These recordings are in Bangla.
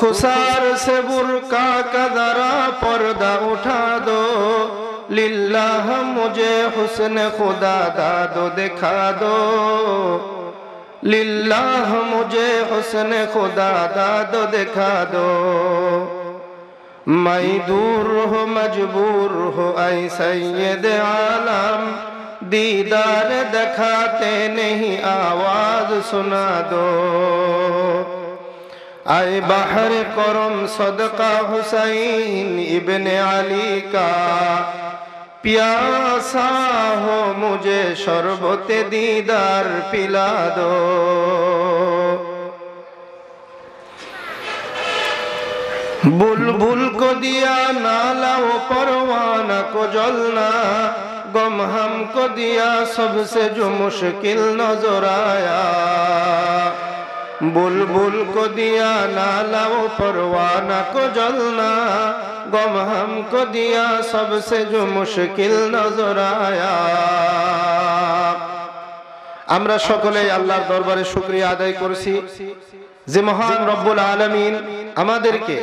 रुखसार से बुर्का का जरा पर्दा उठा दो, लिल्लाह मुझे हुस्न खुदा दादो दिखा दो, लिल्लाह मुझे हुस्न खुदा दादो दिखा दो। मैं दूर हो मजबूर हो ऐ सैयद आलम, दीदार दिखाते नहीं आवाज सुना दो। आए बाहर करम सदका हुसैन इब्ने अली का, प्यासा हो मुझे शरबते दीदार पिला दो। बुलबुल को दिया नाला वो परवाना को जलना, गम हमको दिया सबसे जो मुश्किल नजर आया। बुलबुल को दिया नाला वो परवाना को जलना, गम हमको दिया सबसे जो मुश्किल नजर आया। আমরা সকলেই আল্লাহর দরবারে শুকরিয়া আদায় করছি যে মহান রব্বুল আলামিন আমাদেরকে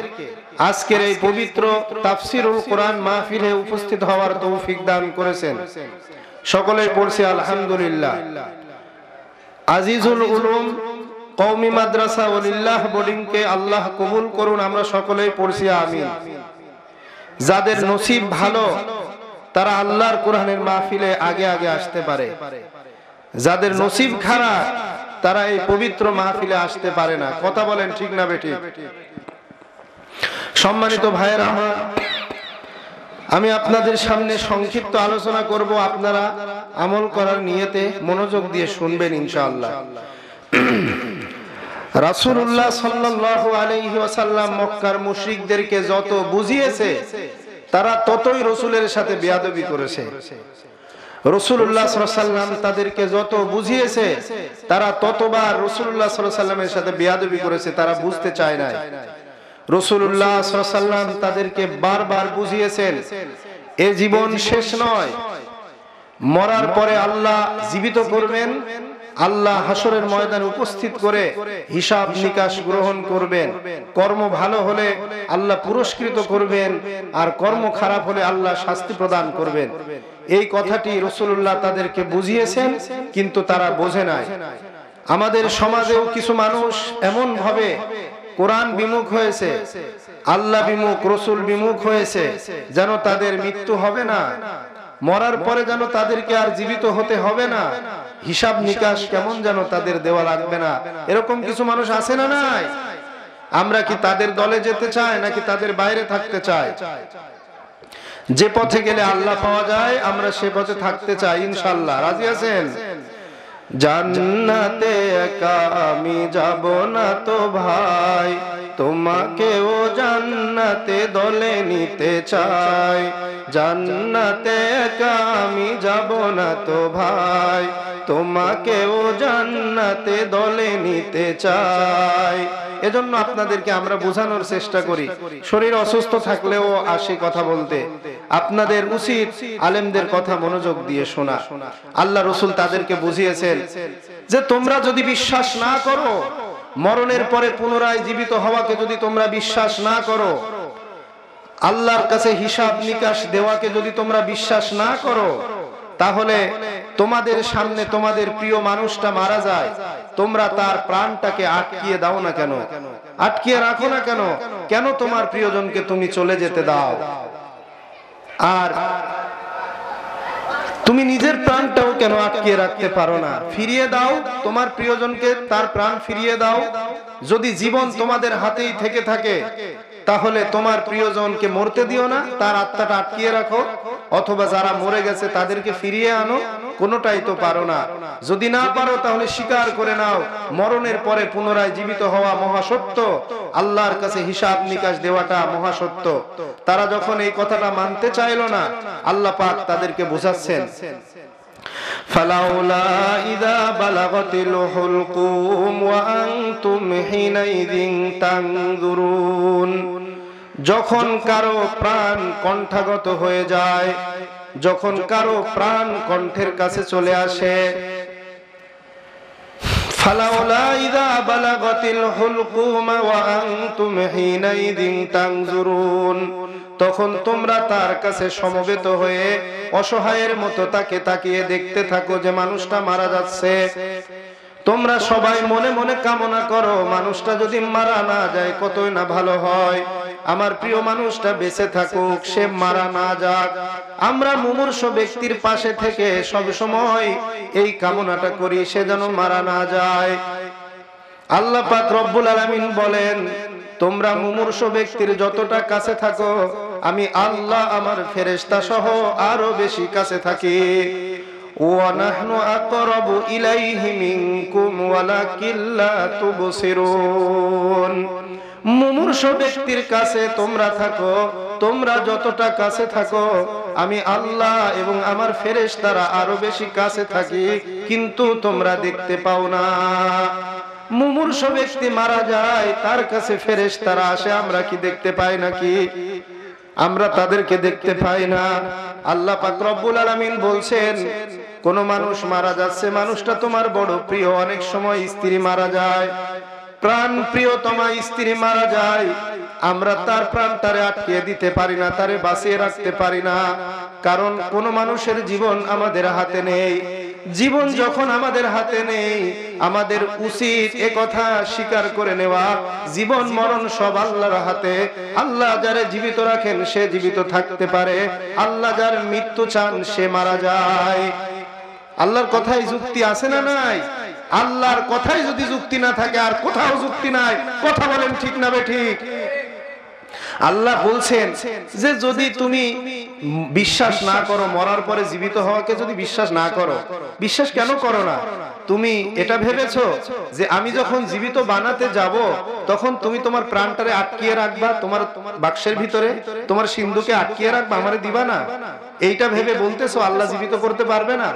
আজকের এই পবিত্র তাফসীরুল কোরআন মাহফিলে উপস্থিত হওয়ার তৌফিক দান করেছেন। সকলেই পড়ছি আলহামদুলিল্লাহ। আজিজুল উলুম কওমি মাদ্রাসা ওয়ালিল্লাহ বোর্ডিং কে আল্লাহ কবুল করুন, আমরা সকলেই পড়ছি আমিন। যাদের নসিব ভালো তারা আল্লাহর কোরআনের মাহফিলে আগে আগে আসতে পারে, যাদের নসিব খারাপ তারা এই পবিত্র মাহফিলে আসতে পারে না। কথা বলেন ঠিক না বেঠিক? সম্মানিত ভাইয়েরা আমার, আমি আপনাদের সামনে সংক্ষিপ্ত আলোচনা করব, আপনারা আমল করার নিয়তে মনোযোগ দিয়ে শুনবেন ইনশাআল্লাহ। রাসূলুল্লাহ সাল্লাল্লাহু আলাইহি ওয়াসাল্লাম মক্কার মুশরিকদেরকে যত বুঝিয়েছে তারা ততই রাসূলের সাথে বেয়াদবি করেছে। রাসূলুল্লাহ সাল্লাল্লাহু আলাইহি ওয়াসাল্লাম তাদেরকে যত বুঝিয়েছে তারা ততবার রাসূলুল্লাহ সাল্লাল্লাহু আলাইহি ওয়াসাল্লামের সাথে বেয়াদবি করেছে, তারা বুঝতে চায় না। রাসূলুল্লাহ সাল্লাল্লাহু আলাইহি ওয়াসাল্লাম তাদেরকে বারবার বুঝিয়েছেন এই জীবন শেষ নয়, মরার পরে আল্লাহ জীবিত করবেন, আল্লাহ হাসরের ময়দানে উপস্থিত করে হিসাব নিকাশ গ্রহণ করবেন। কর্ম ভালো হলে আল্লাহ পুরস্কৃত করবেন, আর কর্ম খারাপ হলে আল্লাহ শাস্তি প্রদান করবেন। এই কথাটি রাসূলুল্লাহ তাদেরকে বুঝিয়েছেন, কিন্তু তারা বোঝে নাই। আমাদের সমাজেও কিছু মানুষ এমন ভাবে কোরআন বিমুখ হয়েছে, আল্লাহ বিমুখ, রাসূল বিমুখ হয়েছে, যেন তাদের মৃত্যু হবে না, মরার পরে যেন তাদেরকে আর জীবিত হতে হবে না, হিসাব নিকাশ কেমন যেন তাদের দেওয়া লাগবে না। এরকম কিছু মানুষ আছে না নাই? আমরা কি তাদের দলে যেতে চাই নাকি তাদের বাইরে থাকতে চাই? যে পথে গেলে আল্লাহ পাওয়া যায় আমরা সে পথে থাকতে চাই ইনশাআল্লাহ। রাজি আছেন? জান্নাতে একা আমি যাব না তো ভাই, তোমাকেও জান্নাতে দলে নিতে চাই। জান্নাতে একা আমি যাব না তো ভাই, তোমাকেও জান্নাতে দলে নিতে চাই। এজন্য আপনাদেরকে আমরা বোঝানোর চেষ্টা করি। শরীর অসুস্থ থাকলেও আসি কথা বলতে, আপনাদের উচিত আলেমদের কথা মনোযোগ দিয়ে শোনা। আল্লাহ রাসূল তাদেরকে বুঝিয়েছেন যে তোমরা যদি বিশ্বাস না করো, মরণের পরে পুনরায় জীবিত হওয়াকে যদি তোমরা বিশ্বাস না করো, আল্লাহর কাছে হিসাব নিকাশ দেওয়াকে যদি তোমরা বিশ্বাস না করো, তাহলে তোমাদের সামনে তোমাদের প্রিয় মানুষটা মারা যায়, তোমরা তার প্রাণটাকে আটকিয়ে দাও না কেন, আটকিয়ে রাখো না কেন? কেন তোমার প্রিয়জনকে তুমি চলে যেতে দাও? আর তুমি নিজের প্রাণটাও কেন আটকিয়ে রাখতে পারো না? ফিরিয়ে দাও তোমার প্রিয়জনকে, তার প্রাণ ফিরিয়ে দাও। যদি জীবন তোমাদের হাতেই থেকে থাকে তাহলে তোমার প্রিয়জনকে মরতে দিও না, তার আত্মাটা আটকিয়ে রাখো, অথবা যারা মরে গেছে তাদেরকে ফিরিয়ে আনো। কোনোটাই তো পারো না। যদি না পারো তাহলে স্বীকার করে নাও মরণের পরে পুনরায় জীবিত হওয়া মহাসত্য, আল্লাহর কাছে হিসাব নিকাশ দেওয়াটা মহাসত্য। তারা যখন এই কথাটা মানতে চাইল না, আল্লাহ পাক তাদেরকে বোঝাচ্ছেন ফালাউলা ইযা বালাগাতিল হুলকুম ওয়া আনতুম হিনাইযিন তানজুরুন। যখন কারো প্রাণ কণ্ঠাগত হয়ে যায়, যখন কারো প্রাণ কণ্ঠের কাছে চলে আসে, ফালাউলা ইযা বালাগাতিল হুলকুম ওয়া আনতুম হিনাইযিন তানজুরুন, তখন তোমরা তার কাছে সমবেত হয়ে অসহায়ের মতো তাকে তাকিয়ে দেখতে থাকো যে মানুষটা মারা যাচ্ছে। তোমরা সবাই মনে মনে কামনা করো মানুষটা যদি মারা না যায় কতই না ভালো হয়, আমার প্রিয় মানুষটা বেঁচে থাকুক, সে মারা না যাক। আমরা মুমূর্ষ ব্যক্তির পাশে থেকে সব সময় এই কামনাটা করি সে যেন মারা না যায়। আল্লাহ পাক রব্বুল আলামিন বলেন, তোমরা মুমূর্ষ ব্যক্তির যতটা কাছে থাকো আমি আল্লাহ আমার ফেরেশতা সহ আরো বেশি কাছে থাকি। ওয়া নাহনু আকরাবু ইলাইহি মিনকুম ওয়ালাকিন লা তুবসিরুন। মুমূর্ষ ব্যক্তির কাছে তোমরা থাকো, তোমরা যতটা কাছে থাকো আমি আল্লাহ এবং আমার ফেরেশতারা আরো বেশি কাছে থাকি, কিন্তু তোমরা দেখতে পাও না। মুমূর্ষ ব্যক্তি মারা যায়, তার কাছে ফেরেশতারা আসে, আমরা কি দেখতে পাই নাকি? আমরা তাদেরকে দেখতে পাই না। আল্লাহ পাক রব্বুল আলামিন বলছেন, কোন মানুষ মারা যাচ্ছে, মানুষটা তোমার বড় প্রিয়, অনেক সময় স্ত্রী মারা যায়, প্রাণ প্রিয়তমা স্ত্রী মারা যায়, আমরা তার প্রাণ তারে আটকিয়ে দিতে পারি না, তারে বাঁচিয়ে রাখতে পারি না, কারণ কোন মানুষের জীবন আমাদের হাতে নেই। জীবন যখন আমাদের হাতে নেই, আমাদের উচিত একথা স্বীকার করে নেওয়া, জীবন মরণ সব আল্লাহর হাতে। আল্লাহ যারে জীবিত রাখেন সে জীবিত থাকতে পারে, আল্লাহ যার মৃত্যু চান সে মারা যায়। আল্লাহর কথাই যুক্তি আছে না নাই? আল্লাহর কথাই যদি যুক্তি না থাকে আর কোথাও যুক্তি নাই। কথা বলেন ঠিক না বেঠিক? আল্লাহ বলছেন যে যদি তুমি বিশ্বাস না করো, মরার পরে জীবিত হওয়াকে যদি বিশ্বাস না করো, বিশ্বাস কেন করো না? তুমি এটা ভেবেছো যে আমি যখন জীবিত বানাতে যাব তখন তুমি তোমার প্রাণটারে আটকিয়ে রাখবা, তোমার বাক্সের ভিতরে তোমার সিন্ধুকে আটকিয়ে রাখবা, আমারে দিবা না? এইটা ভেবে বলতেছো আল্লাহ জীবিত করতে পারবে না?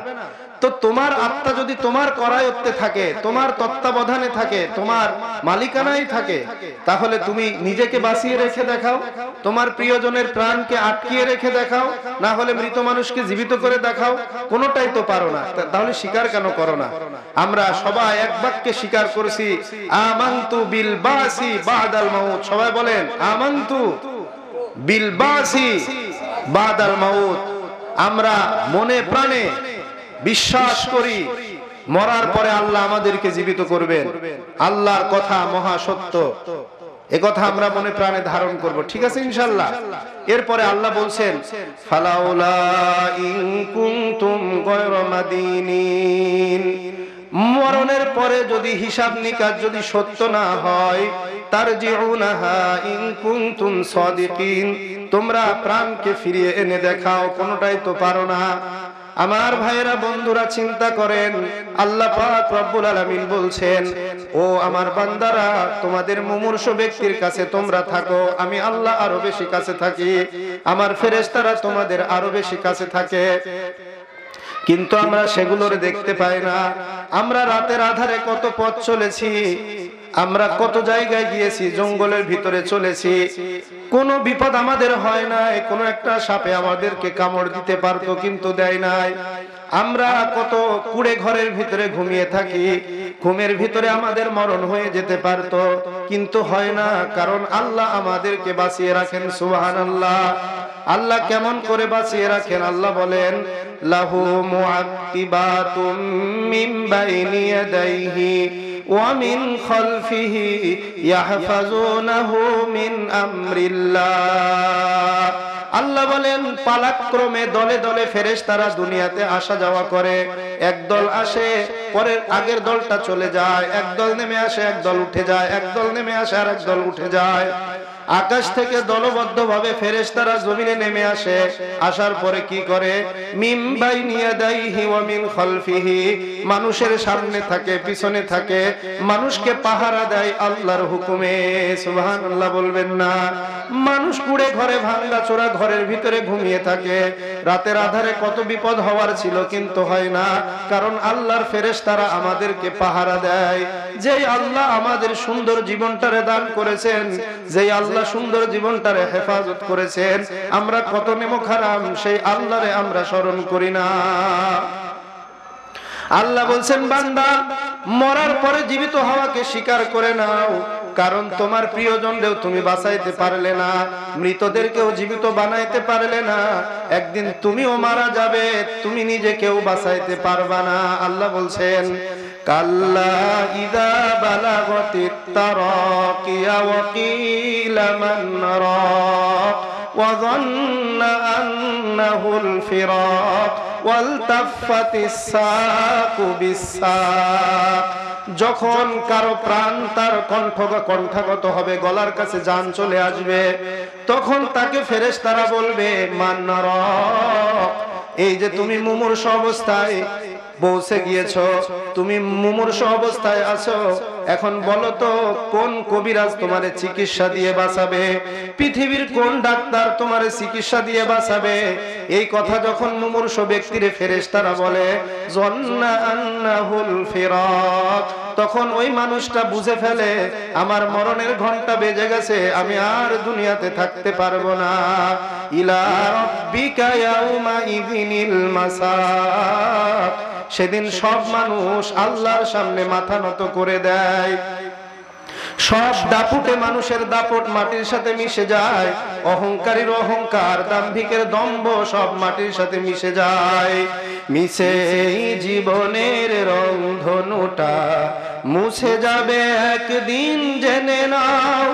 তো তোমার আত্মা যদি তোমার করায়ত্তে থাকে, তোমার তত্ত্বাবধানে থাকে, তোমার মালিকানায় থাকে, তাহলে তুমি নিজেকে বাঁচিয়ে রেখে দেখাও, তোমার প্রিয়জনের প্রাণকে আটকিয়ে রেখে দেখাও, না হলে মৃত মানুষকে জীবিত করে দেখাও। কোনোটাই তো পারো না, তাহলে স্বীকার কেন করো না? আমরা সবাই এক বাক্যে স্বীকার করেছি, আমানতু বিল বাসি বাদাল মাউত। সবাই বলেন আমানতু বিল বাসি বাদাল মাউত। আমরা মনে প্রাণে বিশ্বাস করি মরার পরে আল্লাহ আমাদেরকে জীবিত করবেন। আল্লাহর কথা মহা সত্য, একথা আমরা মনে প্রাণে ধারণ করব, ঠিক আছে ইনশাআল্লাহ। এরপরে আল্লাহ বলছেন, ফালাউলা ইন কুনতুম গায়রা মাদিনিন, মরণের পরে যদি হিসাব নিকাশ যদি সত্য না হয়, তারজিউনাহা ইন কুনতুম সাদিকিন, তোমরা প্রাণকে ফিরিয়ে এনে দেখাও, কোনোটাই তো পারো না। আমার ভাইয়েরা বন্ধুরা চিন্তা করেন, আল্লাহ পাক রব্বুল আলামিন বলছেন, ও আমার বান্দারা তোমাদের মুমূর্ষ ব্যক্তির কাছে তোমরা থাকো, আমি আল্লাহ আরো বেশি কাছে থাকি, আমার ফেরেশতারা তোমাদের আরো বেশি কাছে থাকে। কিন্তু আমরা সেগুলোর দেখতে পাই না। আমরা রাতের আধারে কত পথ চলেছি, আমরা কত জায়গায় গিয়েছি, জঙ্গলের ভিতরে চলেছি, কোনো বিপদ আমাদের হয় নাই। কোনো একটা সাপে আমাদেরকে কামড় দিতে পারতো কিন্তু দেয় নাই। আমরা কত কুড়ে ঘরের ভিতরে ঘুমিয়ে থাকি, ঘুমের ভিতরে আমাদের মরণ হয়ে যেতে পারতো কিন্তু হয় না, কারণ আল্লাহ আমাদেরকে বাঁচিয়ে রাখেন। সুবহানাল্লাহ। আল্লাহ কেমন করে বাঁচিয়ে রাখেন? আল্লাহ বলেন, লাহু মুআক্কিবাতুম মিন বাইনি ইয়াদাইহি ওয়া মিন খালফিহি ইয়াহফাজুনাহু মিন আমরিল্লাহ। আল্লাহ বলেন, পালাক্রমে দলে দলে ফেরেশতারা দুনিয়াতে আসা যাওয়া করে। একদল আসে, পরে আগের দলটা চলে যায়, একদল নেমে আসে, একদল উঠে যায়, একদল নেমে আসে আর একদল উঠে যায়। আকাশ থেকে দলবদ্ধভাবে ফেরেশতারা জমিনে নেমে আসে। আসার পরে কি করে? মিন বাইনি ইয়াদাইহি ওয়া মিন খালফিহি, মানুষের সামনে থাকে, পিছনে থাকে, মানুষকে পাহারা দেয় আল্লাহর হুকুমে। সুবহানাল্লাহ বলবেন না? মানুষ কুড়ে ঘরে, ভাঙা চোরা ঘরের ভিতরে ঘুমিয়ে থাকে। রাতের আধারে কত বিপদ হওয়ার ছিল কিন্তু হয় না, কারণ আল্লাহর ফেরেশতারা আমাদেরকে পাহারা দেয়। যেই আল্লাহ আমাদের সুন্দর জীবনটারে দান করেছেন, যেই আল্লাহ সুন্দর জীবনটারে হেফাজত করেছেন, আমরা কত নেমো খারাপ সেই আল্লাহরে আমরা স্মরণ করি না। আল্লাহ বলছেন বান্দা মরার পরে জীবিত হওয়াকে স্বীকার করে নাও, কারণ তোমার প্রিয়জনদেরও তুমি বাঁচাইতে পারলে না, মৃতদেরকেও জীবিত বানাইতে পারলে না, একদিন তুমিও মারা যাবে, তুমি নিজেকেও বাঁচাইতে পারবা না। আল্লাহ বলছেন কাল্লা ইযা বালাগাতিত তারাকিয়া ওয়া কিলা মান রাক ওয়া যান্না আন্নাহুল ফিরাক ওয়ালতাফাতিস সাকু বিস-সাক। যখন কারো প্রাণ তার কণ্ঠাগত হবে, গলার কাছে জান চলে আসবে, তখন তাকে ফেরেশতারা বলবে মান রাক, এই যে তুমি মুমূর্ষু অবস্থায় পৌঁছে গিয়েছো, তুমি মুমূর্ষু অবস্থায় আছো, এখন বলো তো কোন কবিরাজ তোমারে চিকিৎসা দিয়ে বাঁচাবে, পৃথিবীর কোন ডাক্তার তোমারে চিকিৎসা দিয়ে বাঁচাবে? এই কথা যখন মুমূর্ষু ব্যক্তিরে ফেরেশতারা বলে যান্না আন্নাহুল ফিরাক, তখন ওই মানুষটা বুঝে ফেলে আমার মরণের ঘন্টা বেজে গেছে, আমি আর দুনিয়াতে থাকতে পারবো না। ইলা রাব্বিকা ইয়াউমা ইযিনিল মাসাক, সেদিন সব মানুষ আল্লাহর সামনে মাথা নত করে দেয়, সব দাপুটে মানুষের দাপট মাটির সাথে মিশে যায়, অহংকারীর অহংকার, দাম্ভিকের দম্ভ সব মাটির সাথে মিশে যায়। মিশে জীবনের রংধনুটা মুছে যাবে একদিন, জেনে নাও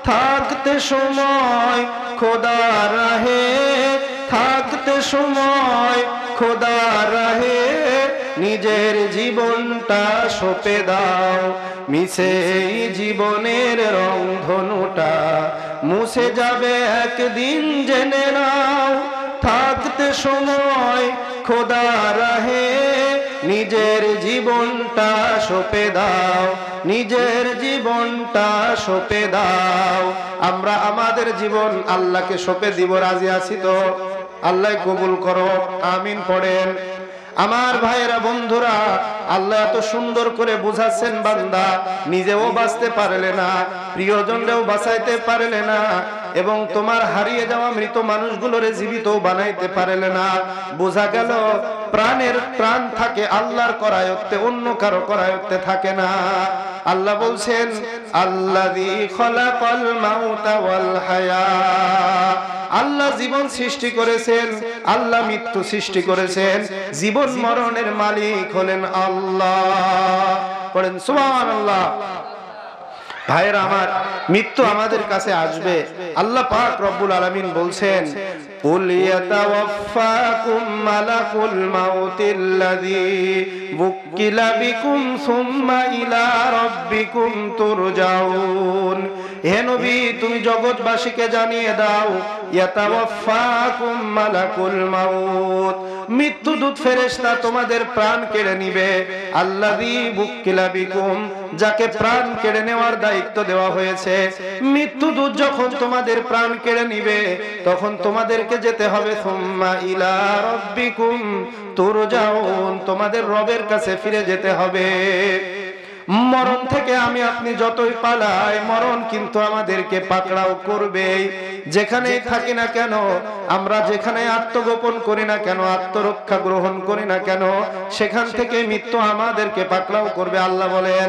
থাকতে সময় খোদার রাহে, থাকতে সময় খোদার রাহে নিজের জীবনটা সঁপে দাও। মিশে জীবনের রংধনুটা মুছে যাবে একদিন, জেনে নাও থাকতে সময় খোদার রাহে নিজের জীবনটা সঁপে দাও, নিজের জীবনটা সঁপে দাও। আমরা আমাদের জীবন আল্লাহকে সঁপে দিব, রাজি আছি তো? আল্লাহ কবুল করো, আমিন পড়েন। আমার ভাইয়েরা বন্ধুরা, আল্লাহ এত সুন্দর করে বুঝাচ্ছেন বান্দা নিজেও বাঁচতে পারলে না, প্রিয়জনরাও বাঁচাইতে পারলে না, এবং তোমার হারিয়ে যাওয়া মৃত মানুষগুলোরে জীবিত বানাইতে পারলে না। বোঝা গেল প্রাণের প্রাণ থাকে আল্লাহর করায়ত্তে, অন্য কারো করায়ত্তে থাকে না। আল্লাহ বলছেন আল্লাযী খালাকাল মাউতা ওয়াল হায়া, আল্লাহ জীবন সৃষ্টি করেছেন, আল্লাহ মৃত্যু সৃষ্টি করেছেন, জীবন মরণের মালিক হলেন আল্লাহ। পড়েন সুবহানাল্লাহ। ভাইরা আমার, মৃত্যু আমাদের কাছে আসবে। আল্লাহ পাক রব্বুল আলামিন বলছেন কুল ইয়াতাওয়াফাকুম মালাকুল মাউতিল্লাযী বুক্কিলা বিকুম সুম্মা ইলা রাব্বিকুম তুরজাউন। হে নবী, তুমি জগৎবাসীকে জানিয়ে দাও ইয়াতাওয়াফাকুম মালাকুল মাউত, মৃত্যুদূত ফেরেশতা তোমাদের প্রাণ কেড়ে নিবে। আল্লাযী বুক্কিলা বিকুম, যাকে প্রাণ কেড়ে নেওয়ার দায়িত্ব দেওয়া হয়েছে। মৃত্যুদূত যখন তোমাদের প্রাণ কেড়ে নিবে, তখন তোমাদেরকে যেতে হবে সুম্মা ইলা রাব্বিকুম তুরজাউন, তোমাদের রবের কাছে ফিরে যেতে হবে। মরণ থেকে আমি আপনি যতই পালাই, মরণ কিন্তু আমাদেরকে পাকড়াও করবে। যেখানেই থাকি না কেন, আমরা যেখানে আত্মগোপন করি না কেন, আত্মরক্ষা গ্রহণ করি না কেন, সেখান থেকে মৃত্যু আমাদেরকে পাকড়াও করবে। আল্লাহ বলেন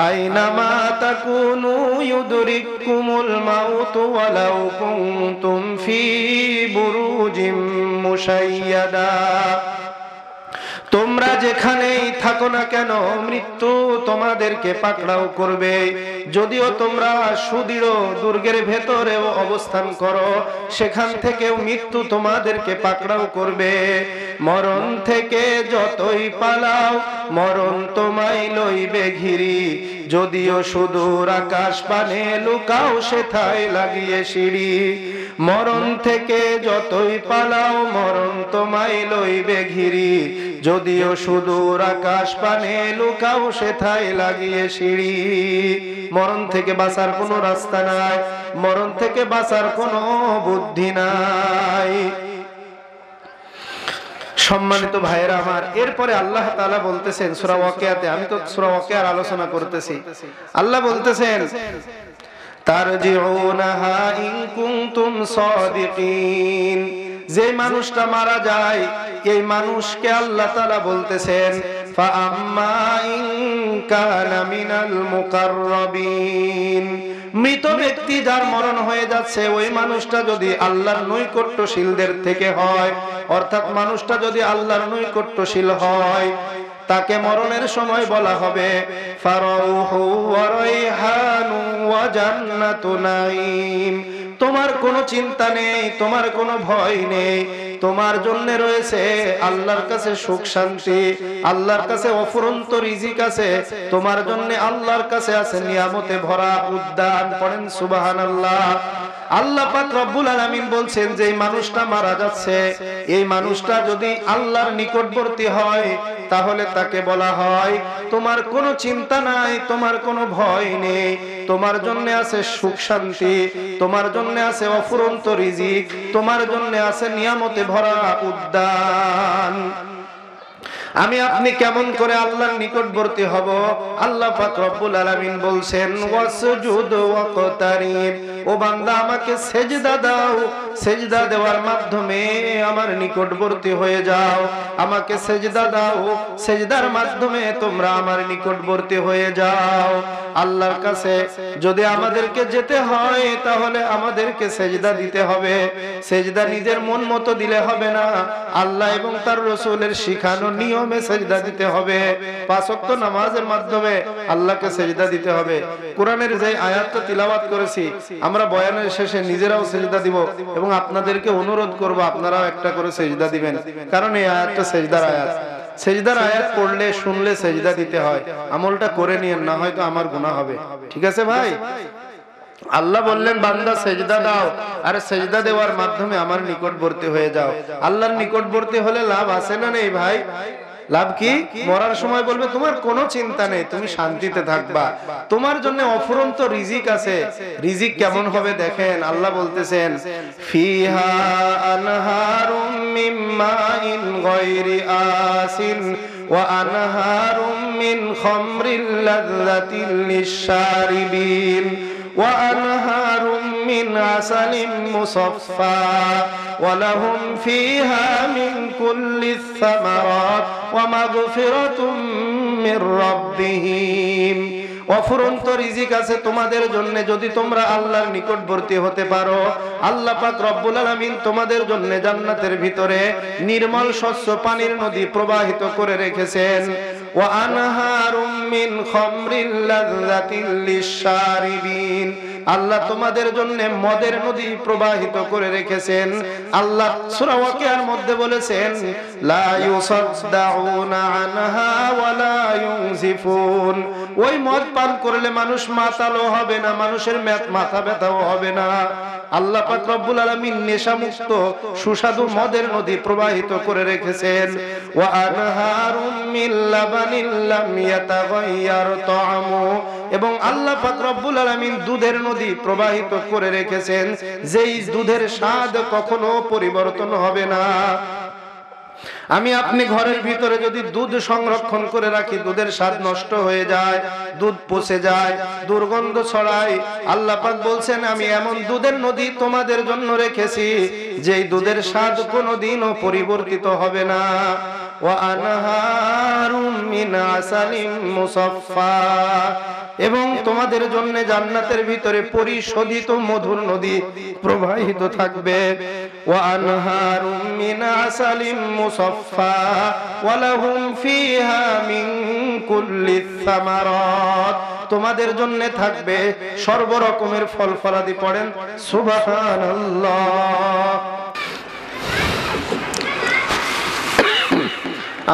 আইনামা তাকুনু ইউদরিকুমুল মাউতু ওয়ালাউ কুনতুম ফি বুরুজিম মুশাইয়াদা, তোমরা যেখানেই থাকো না কেন মৃত্যু তোমাদেরকে পাকড়াও করবে। যদিও তোমরা সুদৃঢ় দুর্গের ভেতরেও অবস্থান করো, সেখান থেকেও মৃত্যু তোমাদেরকে পাকড়াও করবে। মরণ থেকে যতই পালাও, মরণ তোমায় লইবে ঘিরি, যদিও সুদূর আকাশ পানে লুকাও সেথায় লাগিয়ে সিঁড়ি। মরণ থেকে যতই পালাও, মরণ তোমায় লইবে ঘিরি, যদিও সুদূর আকাশ পানে লুকাও সেথায় লাগিয়ে সিঁড়ি। মরণ থেকে বাঁচার কোনো রাস্তা নাই, মরণ থেকে বাঁচার কোনো বুদ্ধি নাই। সম্মানিত ভাইয়েরা আমার, এরপরে আল্লাহ তাআলা বলতেছেন সূরা ওয়াকিয়াতে, আমি তো সূরা ওয়াকিয়ার আলোচনা করতেছি, আল্লাহ বলতেছেন তারজিউনাহা ইন কুনতুম সাদিকিন, যে মানুষটা মারা যায় এই মানুষকে আল্লাহ তাআলা বলতেছেন ফাআম্মা ইন কানা মিনাল মুকাররাবিন, মৃত ব্যক্তি যার মরণ হয়ে যাচ্ছে ওই মানুষটা যদি আল্লাহর নৈকট্যশীলদের থেকে হয়, অর্থাৎ মানুষটা যদি আল্লাহর নৈকট্যশীল হয়, তাকে মরণের সময় বলা হবে ফারাউহু ওয়া রাইহানু ওয়া জান্নাতু নাঈম, তোমার কোনো চিন্তা নেই, তোমার কোনো ভয় নেই, তোমার জন্য রয়েছে আল্লাহর কাছে সুখ শান্তি, আল্লাহর কাছে অফুরন্ত রিজিক আছে, তোমার জন্য আল্লাহর কাছে আছে নিয়ামতে ভরা উদ্যান। পড়েন সুবহানাল্লাহ। আল্লাহ পাক রব্বুল আলামিন বলছেন যে এই মানুষটা মারা যাচ্ছে, এই মানুষটা যদি আল্লাহর নিকটবর্তী হয় তাহলে তাকে বলা হয় তোমার কোনো চিন্তা নাই, তোমার কোনো ভয় নেই, তোমার জন্য আছে সুখ শান্তি, তোমার জন্য আছে অফুরন্ত রিজিক, তোমার জন্য আছে নিয়ামতে ভরা উদ্যান। আমি আপনি কেমন করে আল্লাহর নিকটবর্তী হব? আল্লাহ পাক রব্বুল আলামিন বলছেন ওয়াসজুদ ওয়াকতারিব, ও বান্দা আমাকে সেজদা দাও, সেজদা দেওয়ার মাধ্যমে আমার নিকটবর্তী হয়ে যাও, আমাকে সেজদা দাও, সেজদার মাধ্যমে তোমরা আমার নিকটবর্তী হয়ে যাও। আল্লাহর কাছে যদি আমাদেরকে যেতে হয় তাহলে আমাদেরকে সেজদা দিতে হবে, সেজদা নিজের মন মতো দিলে হবে না, আল্লাহ এবং তার রাসূলের শিখানো নিয়মে সেজদা দিতে হবে। পাঁচ ওয়াক্ত নামাজের মাধ্যমে আল্লাহকে সেজদা দিতে হবে। কোরআনের যে আয়াতটা তিলাওয়াত করেছি আমরা বয়ানের শেষে নিজেরাও সেজদা দিব এবং আপনাদেরকে অনুরোধ করব আপনারাও একটা করে সেজদা দিবেন, কারণ এই আয়াতটা সেজদার আয়াত। সেজদার আয়াত পড়লে শুনলে সেজদা দিতে হয়, আমলটা করে নিয়েন, না হয়তো আমার গুনাহ হবে। ঠিক আছে ভাই? আল্লাহ বললেন বান্দা সেজদা দাও, আর সেজদা দেওয়ার মাধ্যমে আমার নিকটবর্তী হয়ে যাও। আল্লাহর নিকটবর্তী হলে লাভ আছে না নেই ভাই? লাভ কি? মরার সময় বলবে তোমার কোনো চিন্তা নেই, তুমি শান্তিতে থাকবা, তোমার জন্য অফুরন্ত রিজিক আছে। রিজিক কেমন হবে দেখেন, আল্লাহ বলতেছেন ফিহা আনহারুম মিন মাইন গায়রি আসিন ওয়া আনহারুম মিন খামরিল লাযযাতিল লিশশারিবিন ওয়া আনহারুম মিন আসালিন মুসাফফা ওয়া লাহুম ফিহা মিন কুল্লিস সামারাত ওয়া মাগফিরাতুম মির রাব্বিহিম। অফুরন্ত রিজিক আছে তোমাদের জন্য যদি তোমরা আল্লাহর নিকটবর্তী হতে পারো। আল্লাহ পাক রব্বুল আলামিন তোমাদের জন্য জান্নাতের ভিতরে নির্মল স্বচ্ছ পানির নদী প্রবাহিত করে রেখেছেন। ওয়া আনহারুম মিন খামরিল লাযযাতিল লিশশারিবিন, আল্লাহ তোমাদের জন্য মদের নদী প্রবাহিত করে রেখেছেন। আল্লাহ সূরা ওয়াকিয়ার মধ্যে বলেছেন লা ইউসাদ্দাউনা আনহা ওয়া লা ইউনজিফুন, ওই মদ পান করলে মানুষ মাতালো হবে না, মানুষের মাথা ব্যথাও হবে না। আল্লাহ পাক রব্বুল আলামিন নেশামুক্ত সুস্বাদু মদের নদী প্রবাহিত করে রেখেছেন। ওয়া আনহারুম মিন লাবানিল লাম ইয়াতাগায়্যার তা'আমু, এবং আল্লাহ পাক রব্বুল আলামিন দুধের নদী প্রবাহিত করে রেখেছেন, যেই দুধের স্বাদ কখনো পরিবর্তন হবে না। আমি আপনি ঘরের ভিতরে যদি দুধ সংরক্ষণ করে রাখি, দুধের স্বাদ নষ্ট হয়ে যায়, দুধ পচে যায়, দুর্গন্ধ ছড়ায়। আল্লাহ পাক বলছেন আমি এমন দুধের নদী তোমাদের জন্য রেখেছি যেই দুধের স্বাদ কোনোদিনও পরিবর্তিত হবে না। ওয়া আনহারুম মিন আসালিন মুসাফফা, এবং তোমাদের জন্য জান্নাতের ভিতরে পরিশোধিত মধুর নদী প্রবাহিত থাকবে। ওয়া আনহারুম মিন আসালিন মুসাফফা ওয়া লাহুম ফিহা মিন কুল্লিস সামারাত, তোমাদের জন্য থাকবে সর্ব রকমের ফল ফলাদি। পড়েন সুবহানাল্লাহ।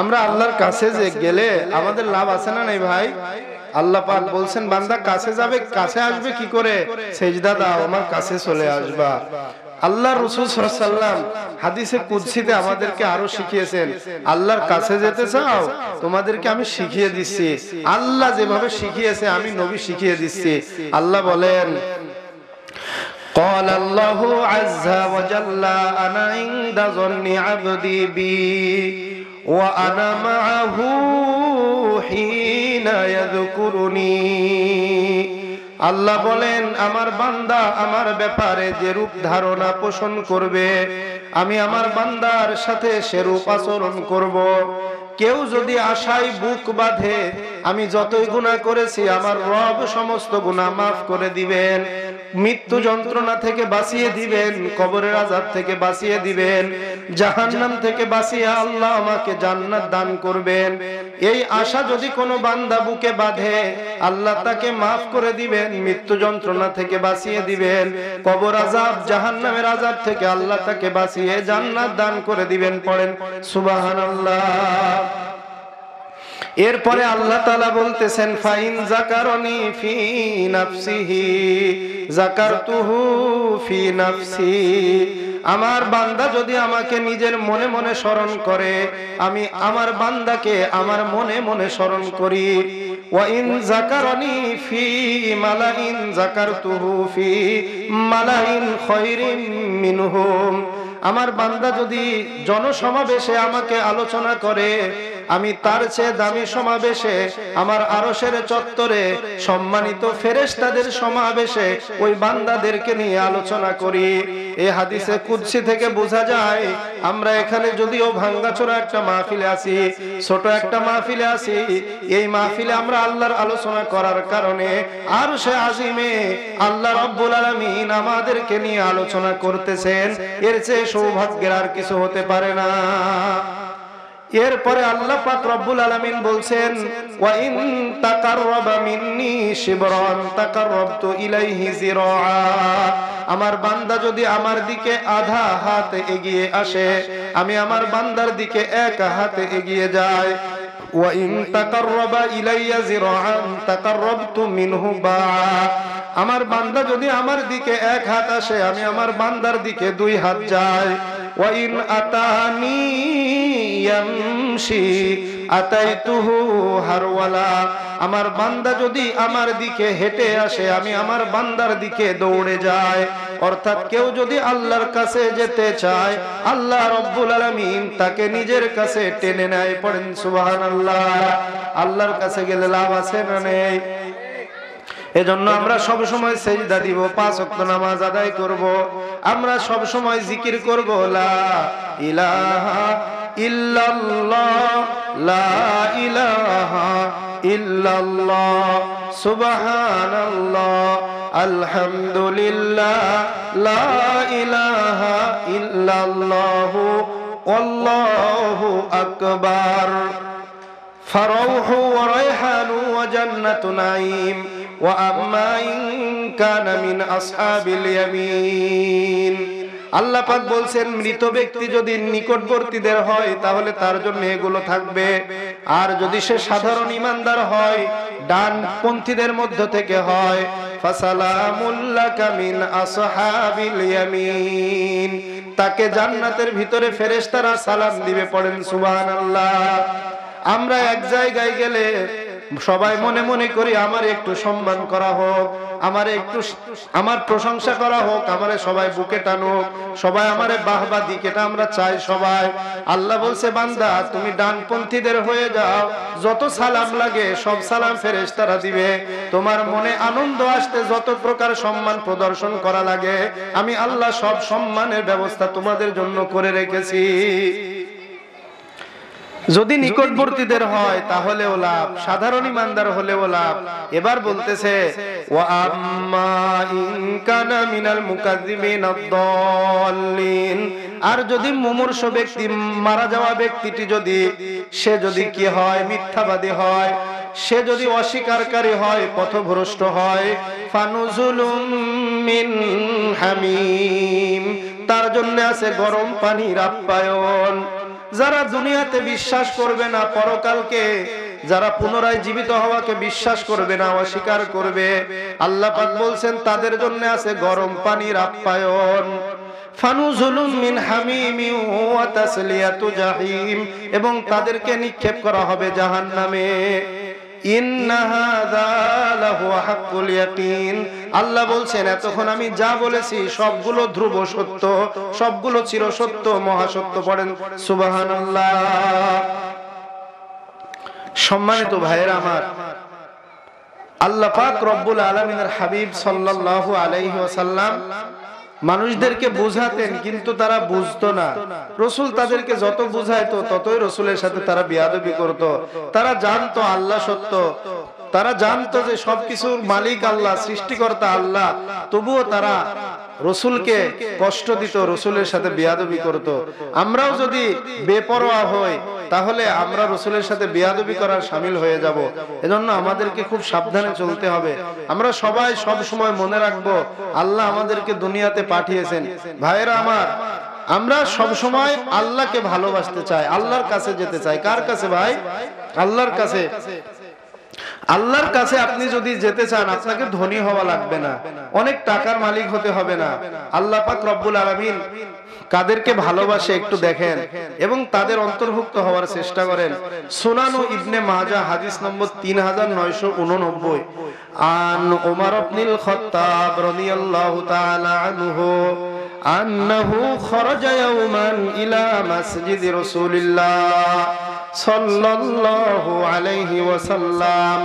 আমরা আল্লাহর কাছে যে গেলে আমাদের লাভ আছে না নাই ভাই? আল্লাহ পাক বলছেন বান্দা কাছে যাবে, কাছে আসবে কি করে? সেজদা দাও, আমার কাছে চলে আসবা। আল্লাহ রাসূল সাল্লাল্লাহু আলাইহি ওয়াসাল্লাম হাদিসে কুদসিতে আমাদেরকে আরো শিখিয়েছেন, আল্লাহর কাছে যেতে চাও তোমাদেরকে আমি শিখিয়ে দিচ্ছি। আল্লাহ যেভাবে শিখিয়েছে আমি নবী শিখিয়ে দিচ্ছি। আল্লাহ বলেন قال الله عز وجل أنا عند ظن عبدي بي وأنا معه حين يذكرني। আল্লাহ বলেন আমার বান্দা আমার ব্যাপারে যে রূপ ধারণা পোষণ করবে আমি আমার বান্দার সাথে সেরূপ আচরণ করব। কেউ যদি আশায় বুক বাঁধে আমি যতই গুনাহ করেছি আমার রব সমস্ত গুনাহ মাফ করে দিবেন, মৃত্যু যন্ত্রণা থেকে বাঁচিয়ে দিবেন, কবরের আযাব থেকে বাঁচিয়ে দিবেন, জাহান্নাম থেকে বাঁচিয়ে আল্লাহ আমাকে জান্নাত দান করবেন, এই আশা যদি কোনো বান্দা বুকে বাঁধে আল্লাহ তাকে মাফ করে দিবেন, মৃত্যু যন্ত্রণা থেকে বাঁচিয়ে দিবেন, কবর আযাব জাহান্নামের আযাব থেকে আল্লাহ তাকে বাঁচিয়ে জান্নাত দান করে দিবেন। পড়েন সুবহানাল্লাহ। এরপরে আল্লাহ তাআলা বলতেছেন ফাইন যাকারনি ফি নাফসিহি যাকারতুহু ফি নাফসি, আমার বান্দা যদি আমাকে নিজের মনে মনে স্মরণ করে আমি আমার বান্দাকে আমার মনে মনে স্মরণ করি। ওয়া ইন যাকারনি ফি মালাইন যাকারতুহু ফি মালাইন খায়রিন মিনহুম, আমার বান্দা যদি জনসমাবেশে আমাকে আলোচনা করে আমি তার চেয়ে দামি সমাবেশে আমার আরশের চত্বরে সম্মানিত ফেরেশতাদের সমাবেশে ওই বান্দাদেরকে নিয়ে আলোচনা করি। এই হাদিসে কুদসি থেকে বোঝা যায় আমরা এখানে যদিও ভাঙ্গাচোরা একটা মাহফিলে আছি, ছোট একটা মাহফিলে আছি, এই মাহফিলে আমরা আল্লাহর আলোচনা করার কারণে আরশে আজিমে আল্লাহ রাব্বুল আলামিন আমাদেরকে নিয়ে আলোচনা করতেছেন, এর চেয়ে সৌভাগ্যের আর কিছু হতে পারে না। এরপরে আল্লাহ পাক রব্বুল আলামিন বলছেন ওয়া ইন তাকাররাবা মিন্নি শিবরান তাকাররাবতু ইলাইহি জিরাআ, আমার বান্দা যদি আমার দিকে আধা হাত এগিয়ে আসে আমি আমার বান্দার দিকে এক হাত এগিয়ে যাই। ওয়া ইন তাকাররাবা ইলাইয়া জিরাআন তাকাররাবতু মিনহু বাআ, আমার বান্দা যদি আমার দিকে এক হাত আসে আমি আমার বান্দার দিকে দুই হাত যাই। ওয়া ইন আতানি ইয়ামশি আতাইতুহু হারওয়ালা, আমার বান্দা যদি আমার দিকে হেঁটে আসে আমি আমার বান্দার দিকে দৌড়ে যাই। অর্থাৎ কেউ যদি আল্লাহর কাছে যেতে চায় আল্লাহ রাব্বুল আলামিন তাকে নিজের কাছে টেনে নেয়। পড়েন সুবহানাল্লাহ। আল্লাহর কাছে গেলে লাভ আছে না নেই? এজন্য আমরা সব সময় সেজদা দিব, 5 ওয়াক্ত নামাজ আদায় করব, আমরা সব সময় জিকির করব লা ইলাহা ইল্লাল্লাহ লা ইলাহা ইল্লাল্লাহ সুবহানাল্লাহ আলহামদুলিল্লাহ লা ইলাহা ইল্লাল্লাহ আল্লাহু আকবার ফারাউহু ওয়া রায়হানু ওয়া জান্নাতু নাঈম ওয়া আম্মা ইন কানা মিন আসহাবিল ইয়ামিন। আল্লাহ পাক বলছেন মৃত ব্যক্তি যদি নিকটবর্তীদের হয় তাহলে তার জন্য এগুলো থাকবে, আর যদি সে সাধারণ ঈমানদার হয় ডানপন্থীদের মধ্য থেকে হয় ফাসালামুল লাকা মিন আসহাবিল ইয়ামিন, তাকে জান্নাতের ভিতরে ফেরেশতারা সালাম দিবে। পড়েন সুবহানাল্লাহ। আমরা এক জায়গায় গেলে সবাই মনে মনে করি আমার একটু সম্মান করা হোক, আমার প্রশংসা করা হোক, আমারে সবাই বুকে টানুক, সবাই আমারে বাহবা দিক, এটা আমরা চাই সবাই। আল্লাহ বলছে বান্দা তুমি ডানপন্থীদের হয়ে যাও, যত সালাম লাগে সব সালাম ফেরেশতারা দিবে, তোমার মনে আনন্দ আসতে যত প্রকার সম্মান প্রদর্শন করা লাগে আমি আল্লাহ সব সম্মানের ব্যবস্থা তোমাদের জন্য করে রেখেছি। যদি নিকটবর্তীদের হয় তাহলেও লাভ, সাধারণ ঈমানদার হলেও লাভ। এবার বলতেছে ওয়া আম্মা ইন কানা মিনাল মুকাজ্জিবিন আদ-দাল্লিন, আর যদি মুমূর্ষ ব্যক্তি মারা যাওয়া ব্যক্তিটি সে যদি কি হয় মিথ্যাবাদী হয়, সে যদি অস্বীকারী হয়, পথভ্রষ্ট হয়, ফানুজুলুম মিন হামিম, তার জন্য আছে গরম পানির আপ্যায়ন। যারা দুনিয়াতে বিশ্বাস করবে না পরকালকে, যারা পুনরায় জীবিত হওয়াকে বিশ্বাস করবে না, অস্বীকার করবে, আল্লাহ পাক বলছেন তাদের জন্য আছে গরম পানির আপ্যায়ন। ফানুজুলুম মিন হামিমিন ওয়া তাসলিয়াতু জাহিম, এবং তাদেরকে নিক্ষেপ করা হবে জাহান্নামে। ইন্না হাযা লাহু হাক্কুল ইয়াকিন, আল্লাহ বলছেন এতক্ষণ আমি যা বলেছি সবগুলো ধ্রুব সত্য, সবগুলো চিরসত্য, মহাসত্য। পড়েন সুবহানাল্লাহ। সম্মানিত ভাইয়েরা আমার, আল্লাহ পাক রব্বুল আলামিনের হাবিব সাল্লাল্লাহু আলাইহি ওয়াসাল্লাম মানুষদেরকে বুঝাতেন, কিন্তু তারা বুঝতো না। রসুল তাদেরকে যত বুঝাইতো ততই রসুলের সাথে তারা বেয়াদবি করত। তারা জানতো আল্লাহ সত্য, তারা জানতো যে সবকিছুর মালিক আল্লাহ, সৃষ্টিকর্তা আল্লাহ, তবুও তারা রসুলকে কষ্ট দিত, রসুলের সাথে বেয়াদবি করত। আমরাও যদি বেপরোয়া হই তাহলে আমরা রসুলের সাথে বেয়াদবি করার শামিল হয়ে যাব। এজন্য আমাদেরকে খুব সাবধানে চলতে হবে। আমরা সবাই সব সময় মনে রাখবো আল্লাহ আমাদেরকে দুনিয়াতে পাঠিয়েছেন। ভাইরা আমার, আমরা সব সময় আল্লাহকে ভালোবাসতে চাই, আল্লাহর কাছে যেতে চাই। কার কাছে ভাই? আল্লাহর কাছে। আল্লাহর কাছে আপনি যদি যেতে চান, আপনাকে ধনী হওয়া লাগবে না, অনেক টাকার মালিক হতে হবে না। আল্লাহ পাক রব্বুল আলামিন কাদেরকে ভালোবাসে একটু দেখেন এবং তাদের অন্তর্ভুক্ত হওয়ার চেষ্টা করেন। সুনানু ইবনে মাজাহ হাদিস নম্বর 3989, আন ওমর ইবনুল খাত্তাব রাদিয়াল্লাহু তাআলা আনহু আন্নাহু খরাজা ইয়াওমান ইলা মসজিদি রাসূলিল্লাহ সাল্লাল্লাহু আলাইহি ওয়াসাল্লাম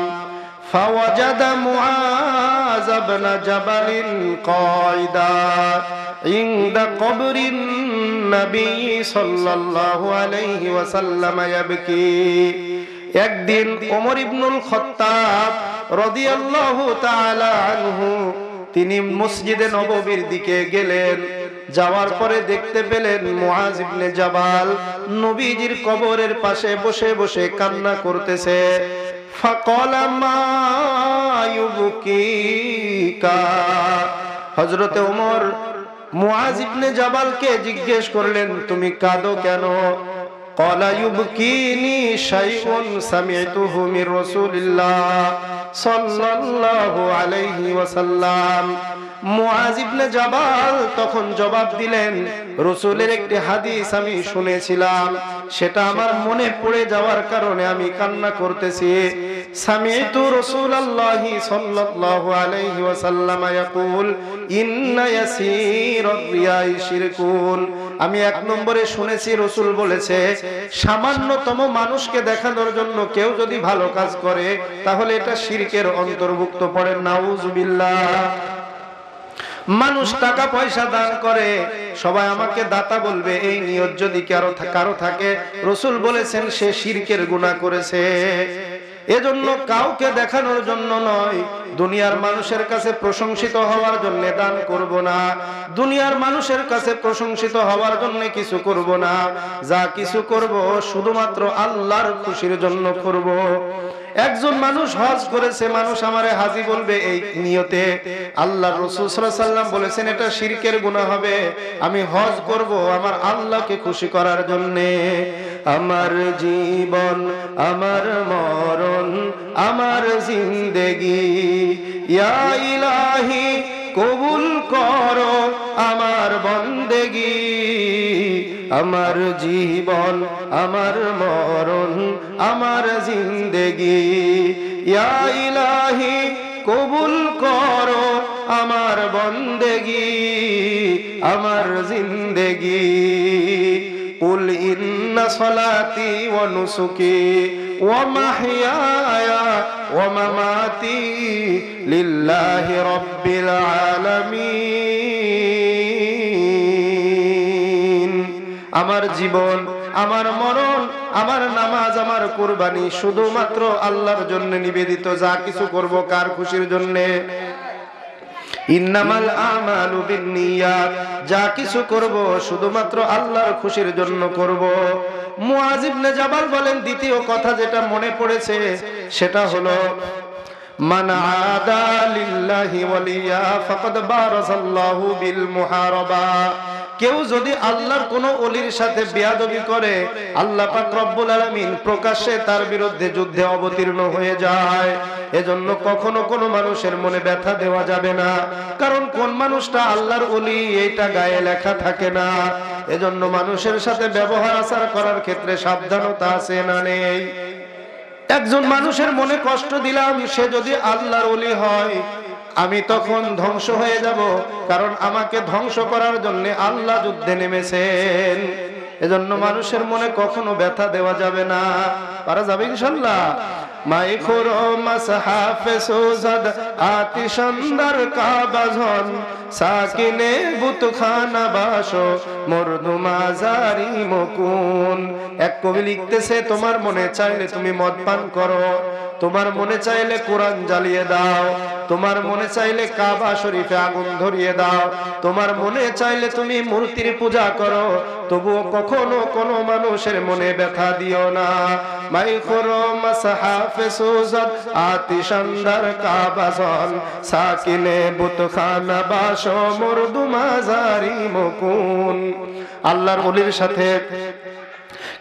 فوجد معاذ بن جبل قائدا عند قبر النبي صلى الله عليه وسلم يبكي। একদিন ওমর ইবনুল খাত্তাব রাদিয়াল্লাহু তাআলা আনহু তিনি মসজিদে নববীর দিকে গেলেন। যাওয়ার পরে দেখতে পেলেন মুআজ ইবনে জাবাল নবীজির কবরের পাশে বসে বসে কান্না করতেছে। ফাকালা মা ইউবকিকা, হযরত ওমর মুআজ ইবনে জাবালকে জিজ্ঞেস করলেন, তুমি কাঁদো কেন? ক্বালা ইউবকিনি শাইউন সামি'তুহু মির রাসূলিল্লাহ সাল্লাল্লাহু আলাইহি ওয়াসাল্লাম। মুআজ ইবনে জাবাল তখন জবাব দিলেন, রাসূলের একটি হাদিস আমি শুনেছিলাম, সেটা আমার মনে পড়ে যাওয়ার কারণে আমি কান্না করতেছি। সামি'তু রাসূলুল্লাহি সাল্লাল্লাহু আলাইহি ওয়াসাল্লাম ইয়াকুল ইন্না ইয়াসীরার রিয়াই শিরকুন। আমি এক নম্বরে শুনেছি রাসূল বলেছে, সামান্যতম মানুষকে দেখানোর জন্য কেউ যদি ভালো কাজ করে তাহলে এটা শিরকের অন্তর্ভুক্ত পড়ে। নাউজুবিল্লাহ। মানুষ টাকা পয়সা দান করে, সবাই আমাকে দাতা বলবে, এই নিয়ত যদি কারো থাকে, রাসূল বলেছেন সে শিরকের গুনাহ করেছে। এজন্য কাউকে দেখানোর জন্য নয়, দুনিয়ার মানুষের কাছে প্রশংসিত হওয়ার জন্য দান করব না, দুনিয়ার মানুষের কাছে প্রশংসিত হওয়ার জন্য কিছু করব না। যা কিছু করব শুধুমাত্র আল্লাহর খুশির জন্য করব। একজন মানুষ হজ করেছে, মানুষ আমারে হাজী বলবে এই নিয়তে, আল্লাহর রাসূল সাল্লাল্লাহু আলাইহি ওয়াসাল্লাম বলেছেন এটা শিরকের গুনাহ হবে। আমি হজ করব আমার আল্লাহকে খুশি করার জন্য। আমার জীবন, আমার মরণ, আমার জিন্দেগি ইয়া ইলাহি কবুল করো আমার বন্দেগি। আমার জীবন, আমার মরণ, আমার জিন্দেগি ইয়া ইলাহি কবুল করো আমার বন্দেগি, আমার জিন্দেগি। কুল ইন্না সলাতি ওয়া নুসুকি ওয়া মাহইয়ায়া ওয়া মামাতি লিল্লাহি রাব্বিল আলামিন। আমার জীবন, আমার মরণ, আমার নামাজ, আমার কুরবানি শুধুমাত্র আল্লাহর জন্য নিবেদিত। যা কিছু করব কার খুশির জন্য? ইন্নামাল আমালু বিন্নিয়াত। যা কিছু করব শুধুমাত্র আল্লাহর খুশির জন্য করব। মুআজ ইবনে জাবাল বলেন, দ্বিতীয় কথা যেটা মনে পড়েছে সেটা হলো মান আদা লিল্লাহি ওয়ালিয়া ফাকাদ বারাসাল্লাহু বিল মুহারাবা। কেউ যদি আল্লাহর কোন ওলির সাথে বেয়াদবি করে, আল্লাহ পাক রব্বুল আলামিন প্রকাশ্যে তার বিরুদ্ধে যুদ্ধে অবতীর্ণ হয়ে যায়। এজন্য কখনো কোনো মানুষের মনে ব্যথা দেওয়া যাবে না, কারণ কোন মানুষটা আল্লাহর ওলি এইটা গায়ে লেখা থাকে না। এজন্য মানুষের সাথে ব্যবহার আচার করার ক্ষেত্রে সাবধানতা আছে না নেই? একজন মানুষের মনে কষ্ট দিলাম, সে যদি আল্লাহর ওলি হয়, আমি তখন ধ্বংস হয়ে যাব, কারণ আমাকে ধ্বংস করার জন্য আল্লাহ যুদ্ধে নেমেছেন। এজন্য মানুষের মনে কখনো ব্যথা দেওয়া যাবে না। পারা যাবে ইনশাআল্লাহ। মাইখুরো মাসহাফে সুজাদ আতিশান্দার কাবাজন সাকিনে বুতখানা বাসো মরদু মাজারি মকুন। এক কবি লিখতেছে, তোমার মনে চাইলে তুমি মদ পান করো, তোমার মনে চাইলে কোরআন জ্বালিয়ে দাও, তোমার মনে চাইলে কাবা শরীফে আগুন ধরিয়ে দাও, তোমার মনে চাইলে তুমি মূর্তির পূজা করো, তবুও কখনো কোনো মানুষের মনে ব্যথা দিও না। মাইখরো মাসহাফে সুজাত আতিশান্দার কাবাজন সাকিনে বুতখানা বাসো মরদু মাজারি মকুন। আল্লাহর ওলির সাথে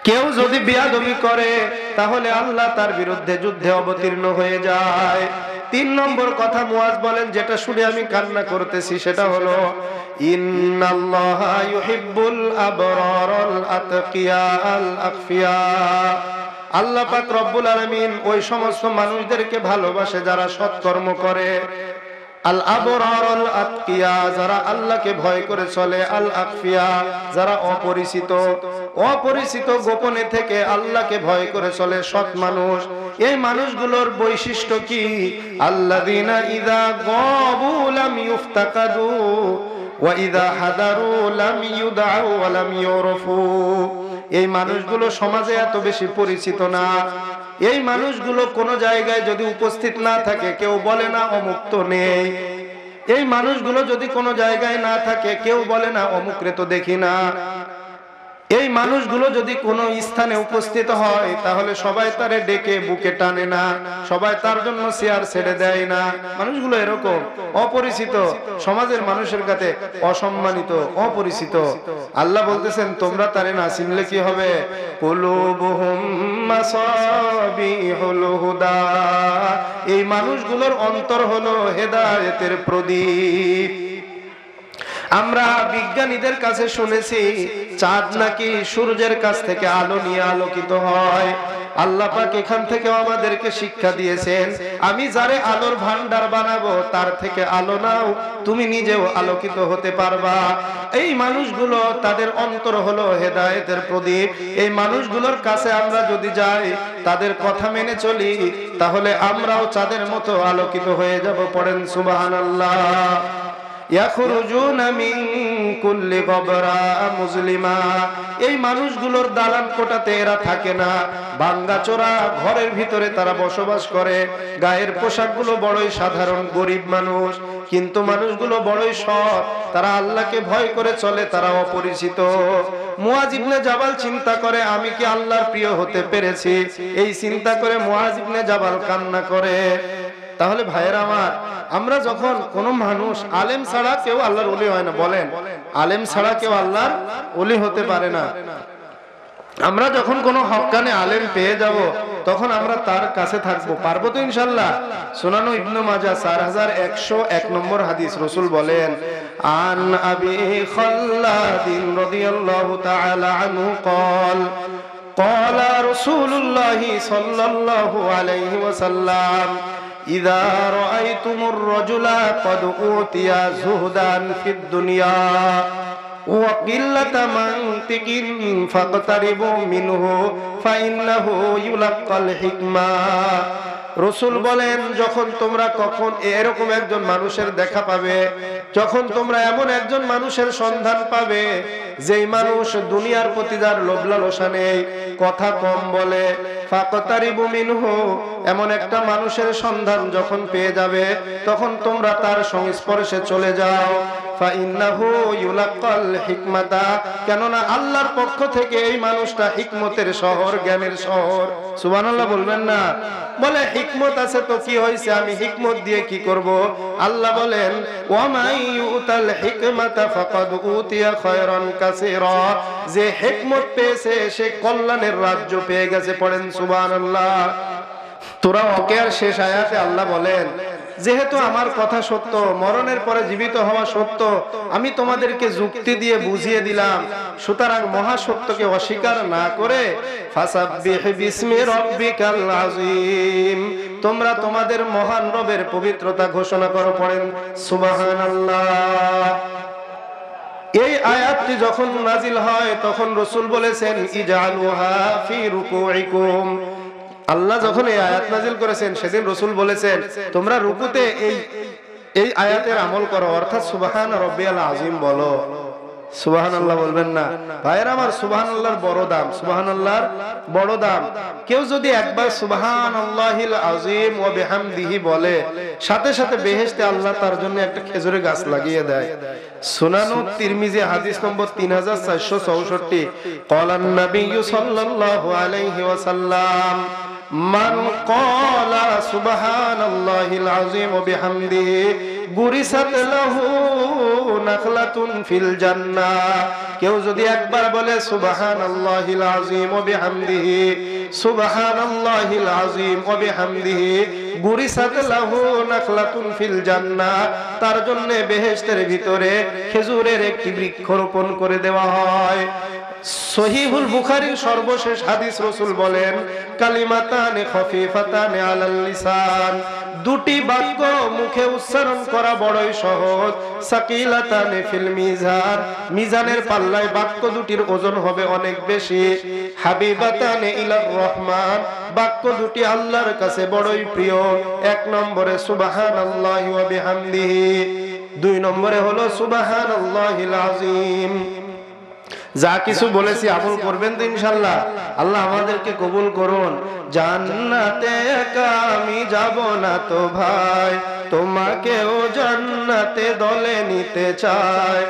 কেউ যদি বিয়াদবি করে তাহলে আল্লাহ তার বিরুদ্ধে যুদ্ধে অবতীর্ণ হয়ে যায়। 3 নম্বর কথা মুয়াজ বলেন, যেটা শুনে আমি কান্না করতেছি, সেটা হলো ইন্নাল্লাহা ইউহিব্বুল আবরারাল আতকিয়া আল আকফিয়া। আল্লাহ পাক রব্বুল আলামিন ওই সমস্ত মানুষদেরকে ভালোবাসে যারা সৎকর্ম করে। আল আবরার আল আতকিয়া, যারা আল্লাহকে ভয় করে চলে, আল আকফিয়া, যারা অপরিচিত গোপনে থেকে আল্লাহকে ভয় করে চলে, সৎ মানুষ। এই মানুষগুলোর বৈশিষ্ট্য কি? আল্লাযীনা ইযা গাবু লাম ইফতাকাদু ওয়া ইযা হাদারু লাম ইউদাউ ওয়া লাম ইউরফু। এই মানুষগুলো সমাজে এত বেশি পরিচিত না। এই মানুষগুলো কোন জায়গায় যদি উপস্থিত না থাকে কেউ বলে না অমুক তো নেই। এই মানুষগুলো যদি কোনো জায়গায় না থাকে কেউ বলে না অমুকরে তো দেখি না। এই মানুষগুলো যদি কোনো স্থানে উপস্থিত হয় তাহলে সবাই তারে ডেকে বুকে টানে না, সবাই তার জন্য চেয়ার ছেড়ে দেয় না। মানুষগুলো এরকম অপরিচিত, সমাজের মানুষের কাছে অসম্মানিত, অপরিচিত। আল্লাহ বলতেছেন তোমরা তারে না চিনলে কি হবে? কুলুবুহুম মাসাবিহুল হুদা। এই মানুষগুলোর অন্তর হলো হেদায়েতের প্রদীপ। আমরা বিজ্ঞানীদের কাছে শুনেছি চাঁদ নাকি সূর্যের কাছ থেকে আলো নিয়ে আলোকিত হয়। আল্লাহ পাক এখান থেকে আমাদেরকে শিক্ষা দিয়েছেন, আমি যারে আলোর ভান্ডার বানাবো তার থেকে আলো নাও, তুমি নিজেও আলোকিত হতে পারবা। এই মানুষগুলো তাদের অন্তর হলো হেদায়েতের প্রদীপ। এই মানুষগুলোর কাছে আমরা যদি যাই, তাদের কথা মেনে চলি, তাহলে আমরাও চাঁদের মতো আলোকিত হয়ে যাব। পড়েন সুবহানাল্লাহ। ইয়াখরুজুনা মিন কুল্লি গবরা মুসলিমা। এই মানুষগুলোর দালান কোটাতে এরা থাকে না, ভাঙ্গাচোরা ঘরের ভিতরে তারা বসবাস করে। গায়ের পোশাকগুলো বড়ই সাধারণ, গরিব মানুষ, কিন্তু মানুষগুলো বড়ই সৎ, তারা আল্লাহকে ভয় করে চলে, তারা অপরিচিত। মুআজ ইবনে জাবাল চিন্তা করে আমি কি আল্লাহর প্রিয় হতে পেরেছি, এই চিন্তা করে মুআজ ইবনে জাবাল কান্না করে। তাহলে ভাইয়েরা আমার, আমরা যখন কোন মানুষ, আলেম ছাড়া কেউ আল্লাহর ওলি হয় না, বলেন আলেম ছাড়া কেউ আল্লাহর ওলি হতে পারে না। আমরা যখন কোন হক্কানে আলেম পেয়ে যাব তখন আমরা তার কাছে থাকবো, পারবো তো ইনশাআল্লাহ। সুনানু ইবনে মাজাহ 4101 নম্বর হাদিস, রাসূল বলেন আন আবি খাল্লাদ রাদিয়াল্লাহু তাআলা আনহু قال قال رسول الله صلى الله عليه وسلم إذا رأيتم الرجل قد أوتي زهدا في الدنيا وقلة منطق فاقتربوا منه فإنه يلقى الحكمة। রাসূল বলেন, যখন তোমরা কখন এরকম একজন মানুষের দেখা পাবে, যখন তোমরা এমন একজন মানুষের সন্ধান পাবে যেই মানুষ দুনিয়ার প্রতি যার লোভ লালসা নেই, কথা কম বলে, ফাকতারিবু মিনহু, এমন একটা মানুষের সন্ধান যখন পেয়ে যাবে তখন তোমরা তার সংস্পর্শে চলে যাও। ফাইন্নাহু ইউলাক্কাল হিকমাতা, কেননা আল্লাহর পক্ষ থেকে এই মানুষটা হিকমতের শহর, জ্ঞানের শহর। সুবহানাল্লাহ বলবেন না? বলে হিকমত আছে তো কি হইছে, আমি হিকমত দিয়ে কি করব? আল্লাহ বলেন ওয়া মাই ইউতাল হিকমাতা ফাকাদ উতিয়া খায়রান কাসীরা, যে হিকমত পেয়েছে সে কল্যাণের রাজ্য পেয়ে গেছে। পড়েন সুবহানাল্লাহ। সূরা ওয়াকিয়ার শেষ আয়াতে আল্লাহ বলেন, যেহেতু আমার কথা সত্য, মরণের পরে জীবিত হওয়া সত্য, আমি তোমাদেরকে যুক্তি দিয়ে বুঝিয়ে দিলাম, সুতরাং মহা সত্যকে অস্বীকার না করে ফাসাব্বিহ বিসমি রাব্বিকাল আযীম, তোমরা তোমাদের মহান রবের পবিত্রতা ঘোষণা করো। পড়েন সুবহানাল্লাহ। এই আয়াতটি যখন নাজিল হয় তখন রাসূল বলেছেন ইজআলুহা ফি রুকুইকুম। আল্লাহ যখন এই আয়াত নাজিল করেছেন সেদিন রাসূল বলেছেন তোমরা রুকুতে এই এই আয়াতের আমল করো, অর্থাৎ সুবহান রাব্বিয়াল আযীম বলো। সুবহানাল্লাহ বলবেন না ভাইরা আমার, সুবহানাল্লাহর বড় দাম, সুবহানাল্লাহর বড় দাম। কেউ যদি একবার সুবহানাল্লাহিল আযীম ওয়া বিহামদিহি বলে, সাথে সাথে বেহেশতে আল্লাহ তার জন্য একটা খেজুরের গাছ লাগিয়ে দেয়। সুনানুত তিরমিজি হাদিস নম্বর 3464, ক্বালান নাবিয়্যু সাল্লাল্লাহু আলাইহি ওয়াসাল্লাম মান ক্বালা সুবহানাল্লাহিল আযীম ওয়া বিহামদিহি গুরিসাত লাহু নাখলাতুন ফিল জান্নাহ। কেউ যদি একবার বলে সুবহানাল্লাহিল আযীম ওয়া বিহামদিহি, সুবহানাল্লাহিল আযীম ওয়া বিহামদিহি গুরিসাত লাহু নাখলাতুন ফিল জান্নাহ, তার জন্য বেহেশতের ভিতরে খেজুরের একটি বৃক্ষ রোপণ করে দেওয়া হয়। সহিহুল বুখারীর সর্বশেষ হাদিস, রাসূল বলেন কালিমাতানে খফিফাতানে আলাল লিসান, দুটি বাক্য মুখে উচ্চারণ করা বড়ই সহজ, সাকিলাতানে ফিল মিজান, মিজানের পাল্লায় বাক্য দুটির ওজন হবে অনেক বেশি, হাবিবাতানে ইলার রহমান, বাক্য দুটি আল্লাহর কাছে বড়ই প্রিয়। এক নম্বরে সুবহানাল্লাহি ওয়া বিহামদিহি, দুই নম্বরে হলো সুবহানাল্লাহিল আযীম। যা কিছু বলেছি আমল করবেন তো ইনশাআল্লাহ। আল্লাহ আমাদেরকে কবুল করুন। জান্নাতে একা আমি যাব না তো ভাই, তোমাকেও জান্নাতে দলে নিতে চাই।